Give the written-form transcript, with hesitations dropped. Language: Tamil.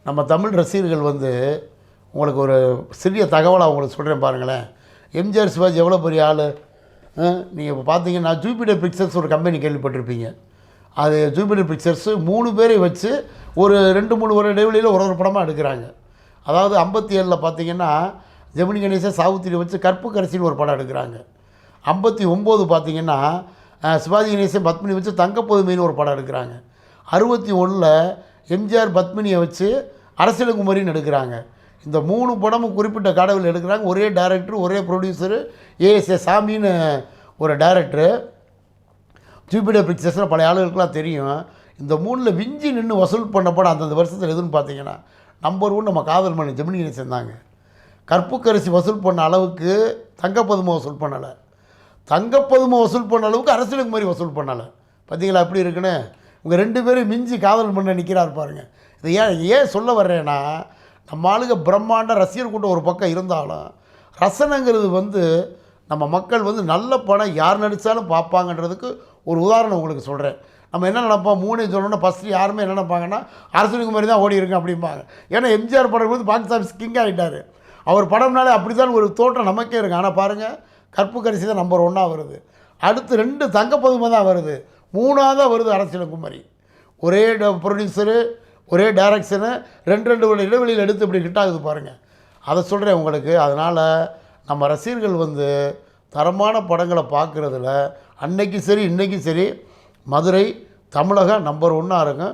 நம்ம தமிழ் ரசிகர்கள் வந்து உங்களுக்கு ஒரு சிறிய தகவலை உங்களுக்கு சொல்கிறேன் பாருங்களேன். எம்ஜிஆர் சிவாஜி எவ்வளோ பெரிய ஆள். நீங்கள் இப்போ பார்த்தீங்கன்னா ஜூபிட்டர் பிக்சர்ஸ் ஒரு கம்பெனி கேள்விப்பட்டிருப்பீங்க. அது ஜூபிட்டர் பிக்சர்ஸு 3 பேரை வச்சு ஒரு 2-3 ஒரு இடைவெளியில் ஒரு படமாக எடுக்கிறாங்க. அதாவது 57 பார்த்தீங்கன்னா ஜெமினி கணேசன் சாவுத்திரி வச்சு கற்புக்கரசின்னு ஒரு படம் எடுக்கிறாங்க. 59 பார்த்தீங்கன்னா சிவாஜி கணேசன் பத்மினி வச்சு தங்கப்பதுமைன்னு ஒரு படம் எடுக்கிறாங்க. 61 எம்ஜிஆர் பத்மினியை வச்சு அரசியலங்குமரின்னு எடுக்கிறாங்க. இந்த 3 படமும் குறிப்பிட்ட காடவில் எடுக்கிறாங்க. ஒரே டைரக்டர், ஒரே ப்ரொடியூசரு, ஏஎஸ்ஏ சாமின்னு ஒரு டைரக்டரு. ஜூபிட்டர் பிக்சர்ஸில் பழைய ஆளுகளுக்கெல்லாம் தெரியும். இந்த 3ல் விஞ்சி நின்று வசூல் பண்ண படம் அந்தந்த வருஷத்தில் எதுன்னு பார்த்தீங்கன்னா நம்பர் 1 நம்ம காதல் மணி ஜெமினி கணேசன் தாங்க. கற்புக்கரசி வசூல் பண்ண அளவுக்கு தங்கப்பதுமை வசூல் பண்ணலை. தங்கப்பதுமை வசூல் பண்ண அளவுக்கு அரசியலங்குமரி வசூல் பண்ணலை. பார்த்தீங்களா எப்படி இருக்குன்னு? உங்கள் 2 பேரும் மிஞ்சி காதல் பண்ண நிற்கிறார் பாருங்க. இது ஏன் சொல்ல வர்றேன்னா, நம்ம ஆளுங்க பிரம்மாண்ட ரசிகர் கூட்டம் ஒரு பக்கம் இருந்தாலும் ரசனைங்கிறது வந்து நம்ம மக்கள் வந்து நல்ல படம் யார் நடித்தாலும் பார்ப்பாங்கன்றதுக்கு ஒரு உதாரணம் உங்களுக்கு சொல்கிறேன். நம்ம என்ன நினைப்போம், 3 சொல்லணும்னா ஃபஸ்ட்டு யாருமே என்ன நினைப்பாங்கன்னா அரசியலங்குமரி தான் ஓடி இருக்கு அப்படிம்பாங்க. ஏன்னா எம்ஜிஆர் படம் வந்து பாக்ஸ் ஆஃபீஸ் கிங் ஆகிட்டார். அவர் படம்னாலே அப்படி தான் ஒரு தோற்றம் நமக்கே இருக்குது. ஆனால் பாருங்கள், கற்புக்கரசி தான் நம்பர் 1 வருது. அடுத்து 2 தங்கப்பதுமை தான் வருது. 3ஆவதாக வருது அரசியலங்குமரி. ஒரே ப்ரொடியூசரு, ஒரே டைரக்ஷனு, 2 இடைவெளியில் எடுத்து இப்படி ஹிட் ஆகுது பாருங்கள். அதை சொல்கிறேன் உங்களுக்கு. அதனால் நம்ம ரசிகர்கள் வந்து தரமான படங்களை பார்க்குறதுல அன்னைக்கும் சரி இன்றைக்கும் சரி மதுரை தமிழகம் நம்பர் 1 இருக்கும்.